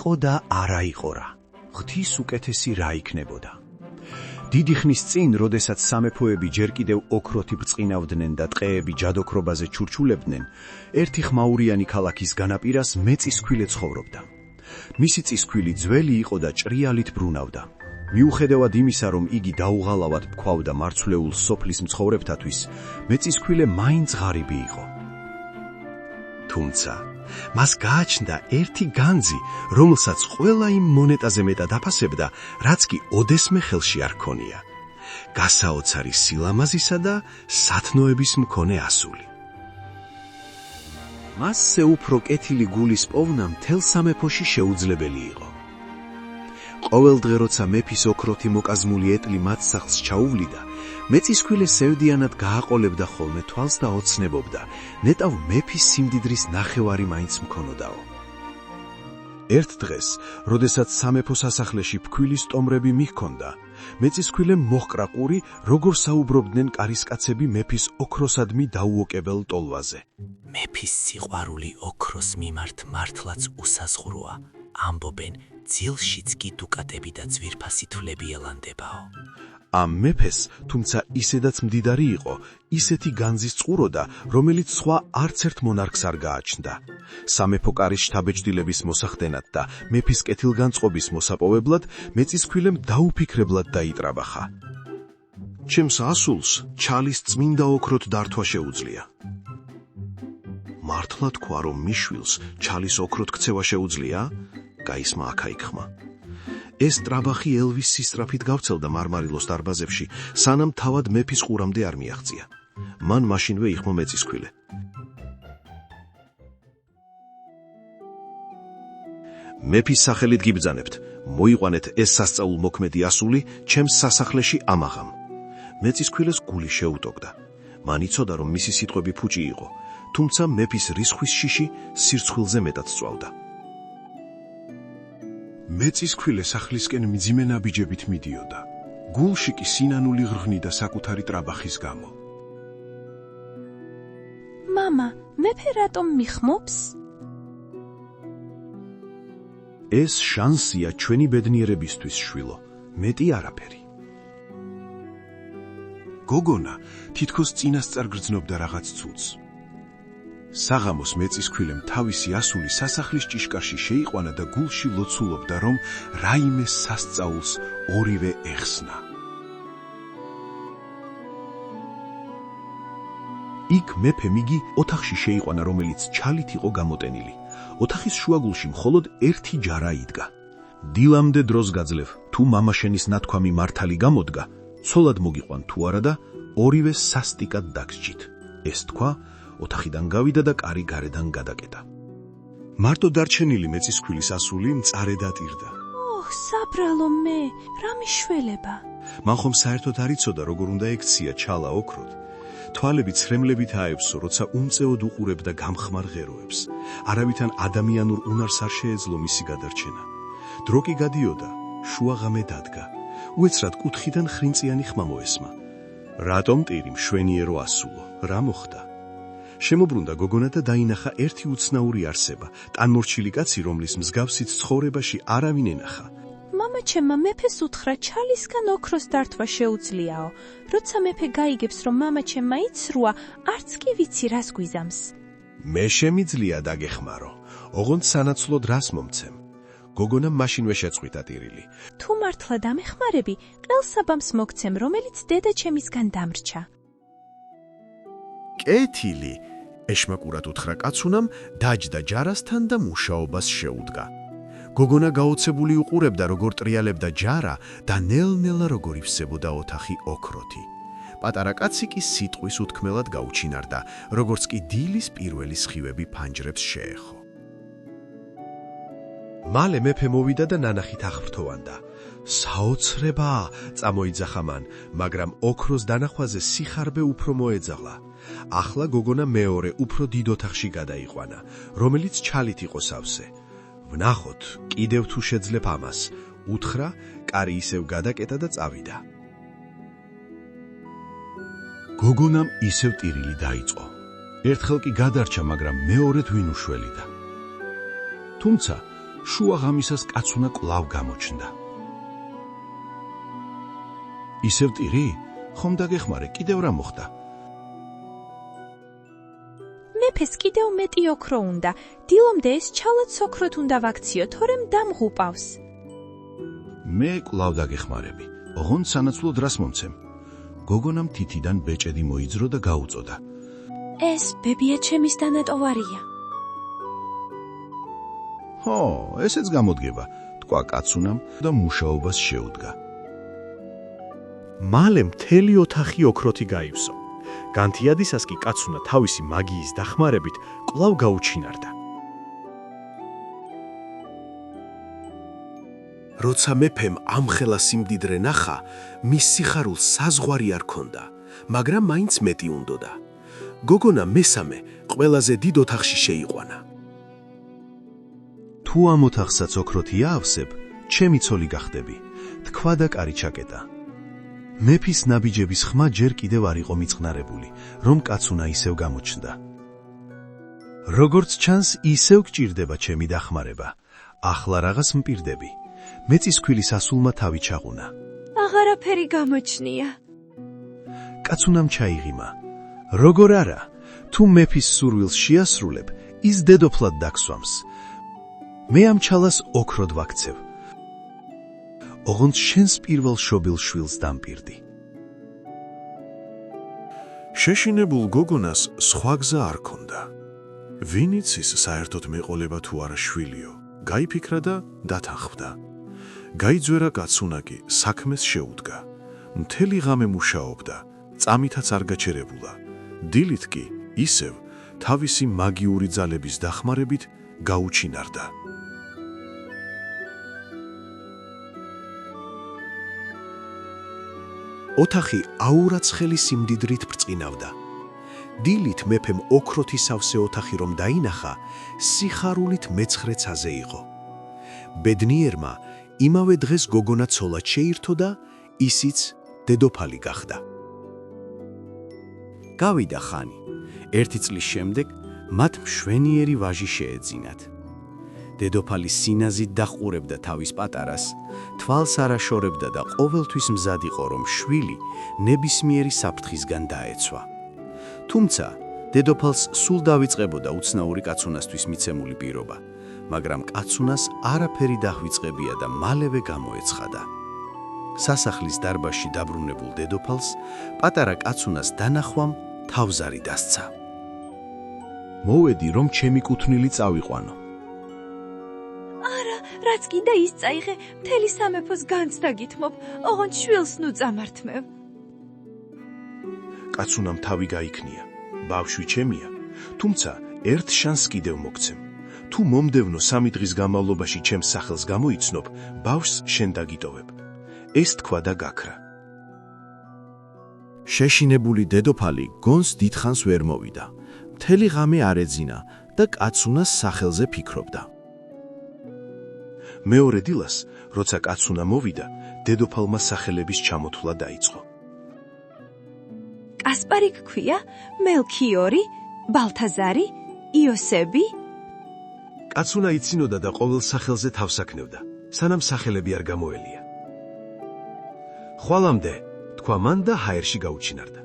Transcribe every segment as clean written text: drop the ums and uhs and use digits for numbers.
იყო და არა იყო რა. ღვთის უკეთესი რა იქნებოდა. დიდი ხნის წინ, როდესაც სამეფოები ჯერ კიდევ ოქროთი ბრწყინავდნენ და ტყეები ჯადოქრობაზე ჩურჩულებდნენ, ერთი ხმაურიანი ქალაქის განაპირას მეწისქვილე ცხოვრობდა. მისი წისქვილი ძველი იყო და ჭრიალით ბრუნავდა. მიუხედავად იმისა, რომ იგი დაუღალავად ფქვავდა მარცვლეულ სოფლის მცხოვრებთათვის, მეწისქვილე მაინც ღარიბი იყო. თუმცა მას გააჩნდა ერთი განძი, რომელსაც ყველა იმ მონეტაზე მეტად აფასებდა, რაც კი ოდესმე ხელში არ ქონია. გასაოცარი სილამაზისა და სათნოების მქონე ასული. მასზე უფრო კეთილი გულის პოვნა მთელ სამეფოში შეუძლებელი იყო. ყოველ დღე, როცა მეფის ოქროთი მოკაზმული ეტლი მათ სახლს ჩაუვლიდა, მეწისქვილე სევდიანად გააყოლებდა ხოლმე თვალს და ოცნებობდა, ნეტავ მეფის სიმდიდრის ნახევარი მაინც მქონოდაო. ერთ დღეს, როდესაც სამეფო სასახლეში ფქვილის ტომრები მიჰქონდა, მეწისქვილემ მოჰკრა ყური, როგორ საუბრობდნენ კარისკაცები მეფის ოქროსადმი დაუოკებელ ტოლვაზე. მეფის სიყვარული ოქროს მიმართ მართლაც უსაზღვროა, ამბობენ, ძილშიც კი დუკატები და ძვირფასი თვლები ელანდებაო. ამ მეფეს, თუმცა ისედაც მდიდარი იყო, ისეთი განძის წყუროდა, რომელიც სხვა არც ერთ მონარქს არ გააჩნდა. სამეფო კარის შთაბეჭდილების მოსახდენად და მეფის კეთილგანწყობის მოსაპოვებლად მეწისქვილემ დაუფიქრებლად დაიტრაბახა. ჩემს ასულს ჩალის წმინდა ოქროთ დართვა შეუძლია. მართლა თქვა, რომ მიშვილს ჩალის ოქროთ ქცევა შეუძლია? გაისმა აქა-იქ ხმა. ეს ტრაბახი ელვის სისწრაფით გავცელდა მარმარილოს დარბაზებში, სანამ თავად მეფის ყურამდე არ მიაღწია. მან მაშინვე იხმო მეწისქვილე. მეფის სახელით გიბრძანებთ, მოიყვანეთ ეს სასწაულმოქმედი ასული ჩემს სასახლეში ამაღამ. მეწისქვილეს გული შეუტოგდა. მან იცოდა, რომ მისი სიტყვები ფუჭი იყო, თუმცა მეფის რისხვის შიში სირცხვილზე მეტად სწვავდა. მეწისქვილე სახლისკენ მძიმე ნაბიჯებით მიდიოდა. გულში კი სინანული ღრღნიდა საკუთარი ტრაბახის გამო. მამა, მეფე რატომ მიხმობს? ეს შანსია ჩვენი ბედნიერებისთვის, შვილო, მეტი არაფერი. გოგონა თითქოს წინასწარ გრძნობდა რაღაც ცუდს. საღამოს მეწისქვილემ თავისი ასული სასახლის ჭიშკარში შეიყვანა და გულში ლოცულობდა, რომ რაიმე სასწაულს ორივე ეხსნა. იქ მეფემ იგი ოთახში შეიყვანა, რომელიც ჩალით იყო გამოტენილი. ოთახის შუაგულში მხოლოდ ერთი ჯარა იდგა. დილამდე დროს გაძლევ, თუ მამაშენის ნათქვამი მართალი გამოდგა, ცოლად მოგიყვან თუ არა და ორივე სასტიკად დაგსჯით. ეს თქვა, ოთახიდან გავიდა და კარი გარედან გადაკეტა. მარტო დარჩენილი მეწისქვილის ასული მწარე დატირდა. საბრალო მე, რა მიშველება? მან ხომ საერთოდ არ იცოდა, როგორ უნდა ექცია ჩალა ოქროთ. თვალები ცრემლებით აევსო, როცა უმწეოდ უყურებდა გამხმარ ღეროებს. არავითან ადამიანურ უნარს არ შეეძლო მისი გადარჩენა. დრო კი გადიოდა, შუაღამე დადგა. უეცრად კუთხიდან ხრინწიანი ხმა მოესმა. რატომ ტირი მშვენიერო ასულო, რა მოხდა? შემობრუნდა გოგონა და დაინახა ერთი უცნაური არსება, ტანმორჩილი კაცი, რომლის მსგავსით ცხოვრებაში არავინ ენახა. მამაჩემმა მეფეს უთხრა, ჩალისგან ოქროს დართვა შეუძლიაო. როცა მეფე გაიგებს, რომ მამაჩემმა იცრუა, არც კი ვიცი რას გვიზამს. მე შემიძლია დაგეხმარო, ოღონდ სანაცვლოდ რას მომცემ. გოგონამ მაშინვე შეწყვიტა ტირილი. თუ მართლა დამეხმარები, ყელსაბამს მოგცემ, რომელიც დედაჩემისგან დამრჩა. კეთილი, ეშმაკურად უთხრა კაცუნამ, დაჯდა ჯარასთან და მუშაობას შეუდგა. გოგონა გაოცებული უყურებდა, როგორ ტრიალებდა ჯარა და ნელ-ნელა როგორ ივსებოდა ოთახი ოქროთი. პატარა კაცი კი სიტყვის უთქმელად გაუჩინარდა, როგორც კი დილის პირველი სხივები ფანჯრებს შეეხო. მალე მეფე მოვიდა და ნანახით აღფრთოვანდა. საოცრებაა, წამოიძახა მან, მაგრამ ოქროს დანახვაზე სიხარბე უფრო მოეძაღლა. ახლა გოგონა მეორე უფრო დიდ ოთახში გადაიყვანა, რომელიც ჩალით იყო სავსე. ვნახოთ, კიდევ თუ შეძლებ ამას, უთხრა, კარი ისევ გადაკეტა და წავიდა. გოგონამ ისევ ტირილი დაიწყო. ერთხელ კი გადარჩა, მაგრამ მეორედ ვინ უშველიდა. თუმცა, შუა ღამისას კაცუნა კვლავ გამოჩნდა. ისევ ტირი? ხომ დაგეხმარე, კიდევ რა მოხდა? მეფეს კიდევ მეტი ოქრო უნდა. დილომდე ეს ჩალად ოქროთ უნდა ვაქციო, თორემ დამღუპავს. მე კვლავ დაგეხმარები. ოღონდ სანაცვლოდ რას მომცემ? გოგონამ თითიდან ბეჭედი მოიძრო და გაუწოდა. ეს ბებია ჩემის დანატოვარია. ჰო, ესეც გამოდგება, თქვა კაცუნამ და მუშაობას შეუდგა. მალე მთელი ოთახი ოქროთი გაივსო. განთიადისას კი კაცუნა თავისი მაგიის დახმარებით კვლავ გაუჩინარდა. როცა მეფემ ამხელა სიმდიდრე ნახა, მის სიხარულს საზღვარი არ ქონდა, მაგრამ მაინც მეტი უნდოდა. გოგონა მესამე ყველაზე დიდ ოთახში შეიყვანა. თუ ამ ოთახსაც ოქროთი აავსებ, ჩემი ცოლი გახდები, თქვა და კარი ჩაკეტა. მეფის ნაბიჯების ხმა ჯერ კიდევ არ იყო მიწყნარებული, რომ კაცუნა ისევ გამოჩნდა. როგორც ჩანს, ისევ გჭირდება ჩემი დახმარება. ახლა რაღაც მპირდები. მეწისქვილის ასულმა თავი ჩაღუნა. აღარაფერი გამოჩნია. კაცუნამ ჩაიღიმა. როგორ არა, თუ მეფის სურვილს შეასრულებ, ის დედოფლად დაგსვამს. მე ამ ჩალას ოქროდ ვაქცევ. ოღონდ შენს პირველ შობილ შვილს დამპირდი. შეშინებულ გოგონას სხვა გზა არ ქონდა. ვინ იცის საერთოდ მეყოლება თუ არა შვილიო, გაიფიქრა და დათანხმდა. გაიძვერა კაცუნა კი საქმეს შეუდგა. მთელი ღამე მუშაობდა, წამითაც არ გაჩერებულა. დილით კი ისევ თავისი მაგიური ძალების დახმარებით გაუჩინარდა. ოთახი აურაცხელი სიმდიდრით ბრწყინავდა. დილით მეფემ ოქროთი სავსე ოთახი რომ დაინახა, სიხარულით მეცხრე ცაზე იყო. ბედნიერმა იმავე დღეს გოგონა ცოლად შეირთო და ისიც დედოფალი გახდა. გავიდა ხანი. ერთი წლის შემდეგ მათ მშვენიერი ვაჟი შეეძინათ. დედოფალი სინაზით დაყურებდა თავის პატარას, თვალს არ აშორებდა და ყოველთვის მზად იყო, რომ შვილი ნებისმიერი საფრთხისგან დაეცვა. თუმცა დედოფალს სულ დავიწყებოდა უცნაური კაცუნასთვის მიცემული პირობა, მაგრამ კაცუნას არაფერი დახვიწყებია და მალევე გამოეცხადა. სასახლის დარბაზში დაბრუნებულ დედოფალს პატარა კაცუნას დანახვამ თავზარი დასცა. მოვედი, რომ ჩემი კუთვნილი წავიყვანო. არა, რაც კიდე ის წაიღე, მთელი სამეფოს განცდა გითმობ, ოღონდ შვილს ნუ წამართმევ. კაცუნამ თავი გაიქნია. ბავშვი ჩემია, თუმცა ერთ შანსს კიდევ მოგცემ. თუ მომდევნო 3 დღის განმავლობაში ჩემს სახელს გამოიცნობ, ბავშვს შენ დაგიტოვებ. ეს თქვა და გაქრა. შეშინებული დედოფალი გონს დიდხანს ვერ მოვიდა. მთელი ღამე არ ეძინა და კაცუნას სახელზე ფიქრობდა. მეორე დილას, როცა კაცუნა მოვიდა, დედოფალმა სახელების ჩამოთვლა დაიწყო. კასპარი გქვია, მელქიორი, ბალთაზარი, იოსები? კაცუნა იცინოდა და ყოველ სახელზე თავს აქნევდა, სანამ სახელები არ გამოელია. ხვალამდე, თქვა მან და ჰაერში გაუჩინარდა.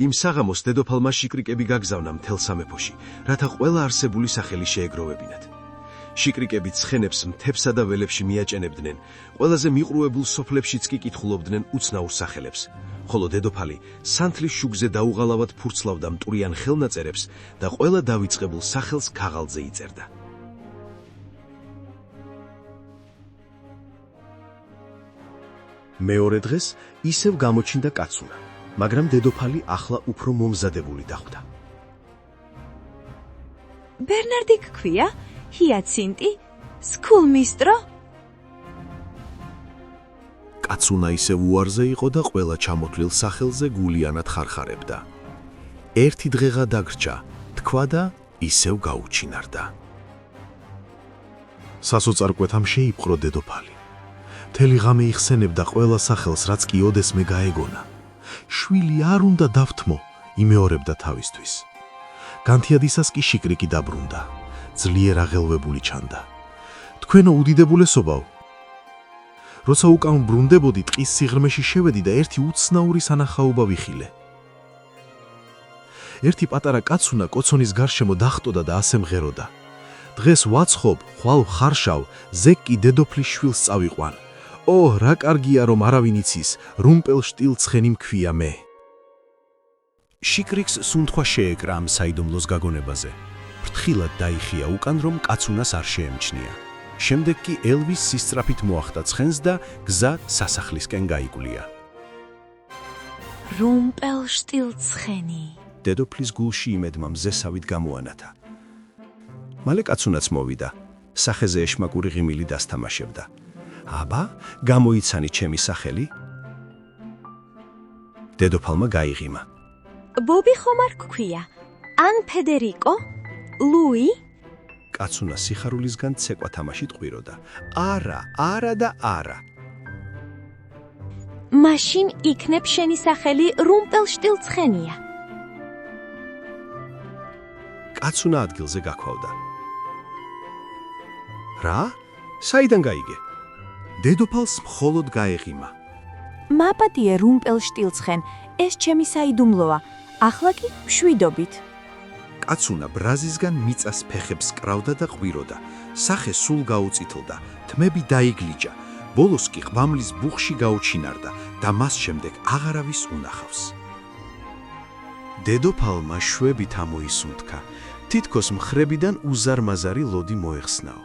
იმ საღამოს დედოფალმა შიკრიკები გაგზავნა მთელ სამეფოში, რათა ყველა არსებული სახელი შეეგროვებინათ. შიკრიკები ცხენებს მთებსა და ველებში მიაჭენებდნენ, ყველაზე მიყრუებულ სოფლებშიც კი კითხულობდნენ უცნაურ სახელებს, ხოლო დედოფალი სანთლის შუგზე დაუღალავად ფურცლავდა მტვრიან ხელნაწერებს და ყველა დავიწყებულ სახელს ქაღალდზე იწერდა. მეორე დღეს ისევ გამოჩნდა კაცუნა, მაგრამ დედოფალი ახლა უფრო მომზადებული დახვდა. ბერნარდი გქვია, ჰიაცინტი, სკულმისტრო? კაცუნა ისევ უარზე იყო და ყველა ჩამოთვლილ სახელზე გულიანად ხარხარებდა. ერთი დღეღა დაგრჩა, თქვა და ისევ გაუჩინარდა. სასოწარკვეთამ შეიპყრო დედოფალი. მთელი ღამე იხსენებდა ყველა სახელს, რაც კი ოდესმე გაეგონა. შვილი არ უნდა დავთმო, იმეორებდა თავისთვის. განთიადისას კი შიკრიკი დაბრუნდა. ძლიერ აღელვებული ჩანდა. თქვენო უდიდებულესობაო. როცა უკან ბრუნდებოდი, ტყის სიღრმეში შევედი და ერთი უცნაური სანახაობა ვიხილე. ერთი პატარა კაცუნა კოცონის გარშემო დახტოდა და ასე მღეროდა. დღეს ვაცხობ, ხვალ ხარშავ, ზეკ კი დედოფლის შვილს წავიყვან. ო, რა კარგია რომ არავინ იცის, რუმპელშტილცხენი მქვია მე. შიკრიკს სუნთქვა შეეკრა ამ საიდუმლოს გაგონებაზე. ფრთხილად დაიხია უკან, რომ კაცუნას არ შეემჩნია. შემდეგ კი ელვის სისწრაფით მოახდა ცხენს და გზა სასახლისკენ გაიკვლია. რუმპელშტილცხენი. დედოფლის გულში იმედმა მზესავით გამოანათა. მალე კაცუნაც მოვიდა. სახეზე ეშმაკური ღიმილი დასთამაშებდა. აბა, გამოიცანი ჩემი სახელი? დედოფალმა გაიღიმა. ბობი ხომ არ გქვია? ან ფედერიკო? ლუი? კაცუნა სიხარულისგან ცეკვა თამაშით ყვიროდა. არა, არა და არა. მაშინ იქნებ შენი სახელი რუმპელშტილცხენია. კაცუნა ადგილზე გაქვავდა. რა? საიდან გაიგე? დედოფალს მხოლოდ გაეღიმა. მაპატიე რუმპელშტილცხენ, ეს ჩემი საიდუმლოა. ახლა კი მშვიდობით. კაცუნა ბრაზისგან მიწას ფეხებს კრავდა და ყვიროდა. სახე სულ გაუწითლდა, თმები დაიგლიჯა. ბოლოს კი ღვამლის ბუხში გაუჩინარდა და მას შემდეგ აღარავის უნახავს. დედოფალმა შვებით ამოისუნთქა. თითქოს მხრებიდან უზარმაზარი ლოდი მოეხსნაო.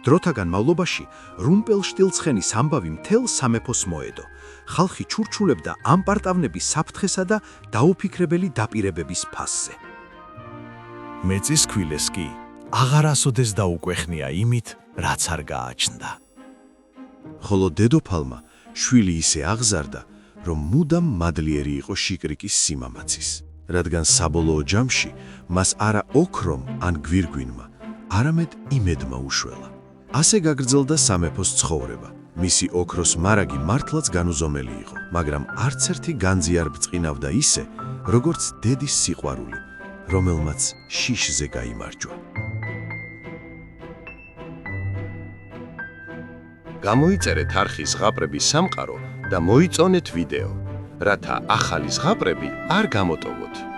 დროთა განმავლობაში რუმპელშტილცხენის ამბავი მთელ სამეფოს მოედო. ხალხი ჩურჩულებდა ამ პარტავნების საფრთხესა და დაუფიქრებელი დაპირებების ფასზე. მეწისქვილეს კი აღარასოდეს დაუკვეხნია იმით, რაც არ გააჩნდა. ხოლო დედოფალმა შვილი ისე აღზარდა, რომ მუდამ მადლიერი იყო შიკრიკის სიმამაცის, რადგან საბოლოო ჯამში მას არა ოქრომ ან გვირგვინმა, არამედ იმედმა უშველა. ასე გაგრძელდა სამეფოს ცხოვრება. მისი ოქროს მარაგი მართლაც განუზომელი იყო, მაგრამ არც ერთი განძი არ ბრწყინავდა ისე, როგორც დედის სიყვარული, რომელმაც შიშზე გაიმარჯვა. გამოიწერეთ არხის ზღაპრების სამყარო და მოიწონეთ ვიდეო, რათა ახალი ზღაპრები არ გამოტოვოთ.